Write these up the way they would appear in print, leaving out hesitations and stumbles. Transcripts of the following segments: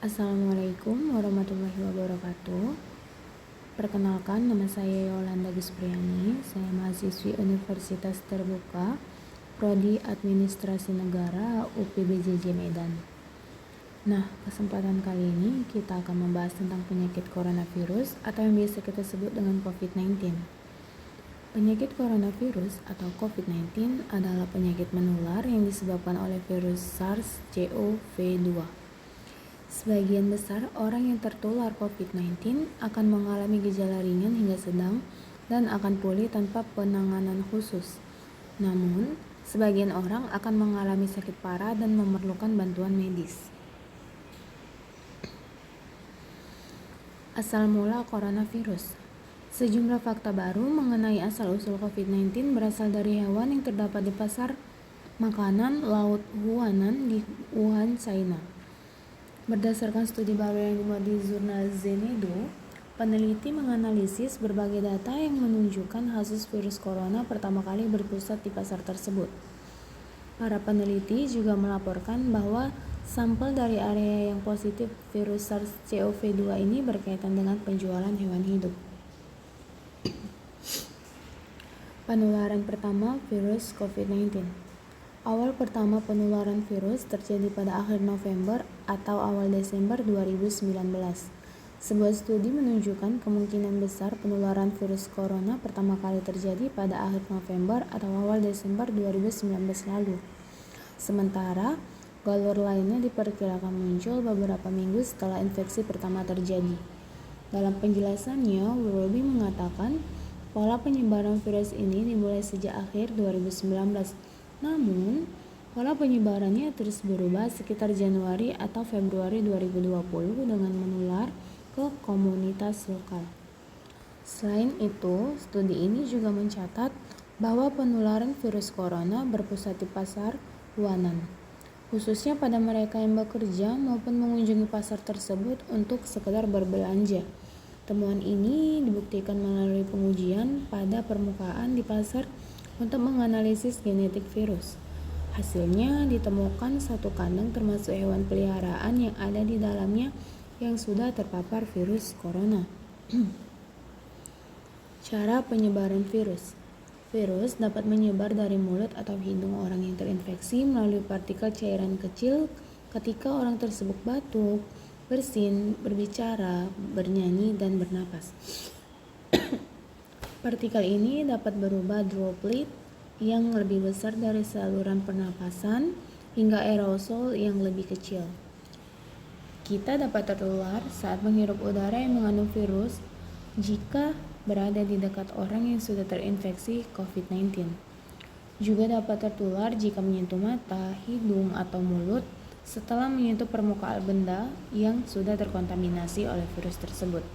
Assalamualaikum warahmatullahi wabarakatuh. Perkenalkan, nama saya Yolanda Guspriyani. Saya mahasiswi Universitas Terbuka, Prodi Administrasi Negara, UPBJJ Medan. Nah, kesempatan kali ini kita akan membahas tentang penyakit coronavirus atau yang biasa kita sebut dengan COVID-19. Penyakit coronavirus atau COVID-19 adalah penyakit menular yang disebabkan oleh virus SARS-CoV-2. Sebagian besar orang yang tertular COVID-19 akan mengalami gejala ringan hingga sedang dan akan pulih tanpa penanganan khusus. Namun, sebagian orang akan mengalami sakit parah dan memerlukan bantuan medis. Asal mula coronavirus. Sejumlah fakta baru mengenai asal-usul COVID-19 berasal dari hewan yang terdapat di pasar makanan laut Huanan di Wuhan, China. Berdasarkan studi baru yang dimuat di jurnal Zenedo, peneliti menganalisis berbagai data yang menunjukkan kasus virus corona pertama kali berpusat di pasar tersebut. Para peneliti juga melaporkan bahwa sampel dari area yang positif virus SARS-CoV-2 ini berkaitan dengan penjualan hewan hidup. Penularan pertama virus COVID-19. Awal pertama penularan virus terjadi pada akhir November atau awal Desember 2019. Sebuah studi menunjukkan kemungkinan besar penularan virus corona pertama kali terjadi pada akhir November atau awal Desember 2019 lalu. Sementara, galur lainnya diperkirakan muncul beberapa minggu setelah infeksi pertama terjadi. Dalam penjelasannya, Willoughby mengatakan pola penyebaran virus ini dimulai sejak akhir 2019. Namun, pola penyebarannya terus berubah sekitar Januari atau Februari 2020 dengan menular ke komunitas lokal. Selain itu, studi ini juga mencatat bahwa penularan virus corona berpusat di pasar Huanan, khususnya pada mereka yang bekerja maupun mengunjungi pasar tersebut untuk sekedar berbelanja. Temuan ini dibuktikan melalui pengujian pada permukaan di pasar untuk menganalisis genetik virus. Hasilnya ditemukan satu kandang termasuk hewan peliharaan yang ada di dalamnya yang sudah terpapar virus corona. Cara penyebaran virus. Virus dapat menyebar dari mulut atau hidung orang yang terinfeksi melalui partikel cairan kecil ketika orang tersebut batuk, bersin, berbicara, bernyanyi, dan bernapas. Partikel ini dapat berubah droplet yang lebih besar dari saluran pernapasan hingga aerosol yang lebih kecil. Kita dapat tertular saat menghirup udara yang mengandung virus jika berada di dekat orang yang sudah terinfeksi COVID-19. Juga dapat tertular jika menyentuh mata, hidung, atau mulut setelah menyentuh permukaan benda yang sudah terkontaminasi oleh virus tersebut.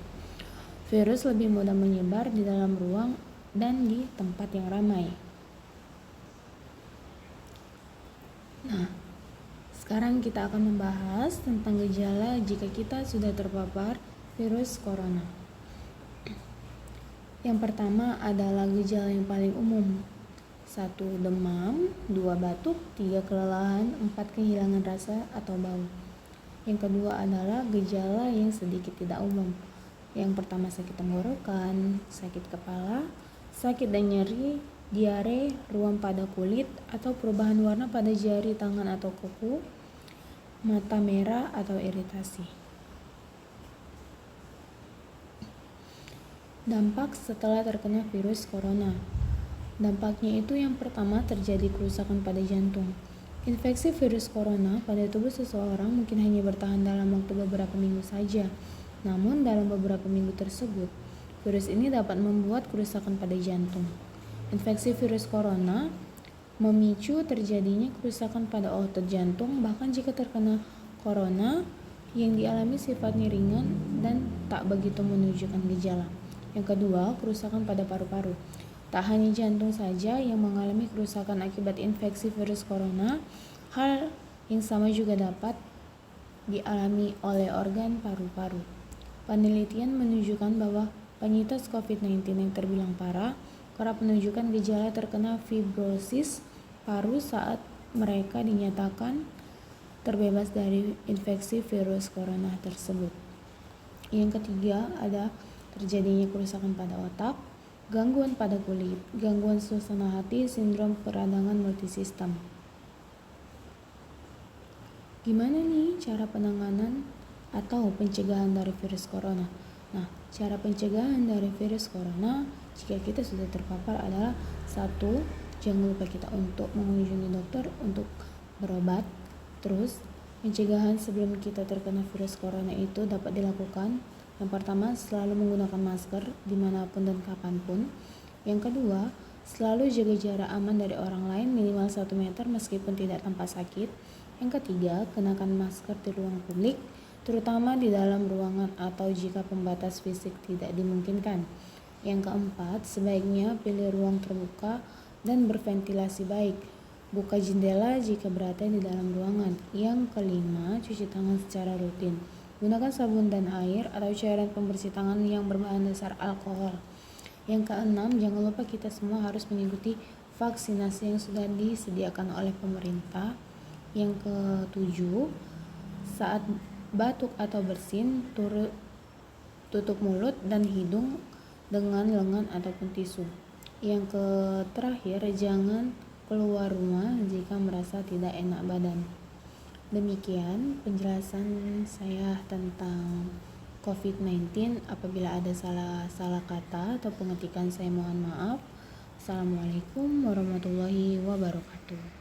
Virus lebih mudah menyebar di dalam ruang dan di tempat yang ramai. Nah, sekarang kita akan membahas tentang gejala jika kita sudah terpapar virus corona. Yang pertama adalah gejala yang paling umum. 1. Demam, 2. Batuk, 3. Kelelahan, 4. Kehilangan rasa atau bau. Yang kedua adalah gejala yang sedikit tidak umum. Yang pertama sakit tenggorokan, sakit kepala, sakit dan nyeri, diare, ruam pada kulit atau perubahan warna pada jari tangan atau kuku, mata merah atau iritasi. Dampak setelah terkena virus corona. Dampaknya itu yang pertama terjadi kerusakan pada jantung. Infeksi virus corona pada tubuh seseorang mungkin hanya bertahan dalam waktu beberapa minggu saja. Namun dalam beberapa minggu tersebut, virus ini dapat membuat kerusakan pada jantung. Infeksi virus corona memicu terjadinya kerusakan pada otot jantung bahkan jika terkena corona yang dialami sifatnya ringan dan tak begitu menunjukkan gejala. Yang kedua, kerusakan pada paru-paru. Tak hanya jantung saja yang mengalami kerusakan akibat infeksi virus corona, hal yang sama juga dapat dialami oleh organ paru-paru. Penelitian menunjukkan bahwa penyintas COVID-19 yang terbilang parah kerap menunjukkan gejala terkena fibrosis paru saat mereka dinyatakan terbebas dari infeksi virus corona tersebut. Yang ketiga ada terjadinya kerusakan pada otak, gangguan pada kulit, gangguan suasana hati, sindrom peradangan multisistem. Gimana nih cara penanganan atau pencegahan dari virus corona? Nah, cara pencegahan dari virus corona jika kita sudah terpapar adalah 1. Jangan lupa kita untuk mengunjungi dokter untuk berobat. Terus, pencegahan sebelum kita terkena virus corona itu dapat dilakukan. Yang pertama, selalu menggunakan masker dimanapun dan kapanpun. Yang kedua, selalu jaga jarak aman dari orang lain minimal 1 meter meskipun tidak tanpa sakit. Yang ketiga, kenakan masker di ruang publik, terutama di dalam ruangan atau jika pembatas fisik tidak dimungkinkan. Yang keempat, sebaiknya pilih ruang terbuka dan berventilasi baik. Buka jendela jika berada di dalam ruangan. Yang kelima, cuci tangan secara rutin. Gunakan sabun dan air atau cairan pembersih tangan yang berbahan dasar alkohol. Yang keenam, jangan lupa kita semua harus mengikuti vaksinasi yang sudah disediakan oleh pemerintah. Yang ketujuh, saat batuk atau bersin, tutup mulut dan hidung dengan lengan ataupun tisu. Yang terakhir, jangan keluar rumah jika merasa tidak enak badan. Demikian penjelasan saya tentang COVID-19. Apabila ada salah kata atau pengetikan, saya mohon maaf. Assalamualaikum warahmatullahi wabarakatuh.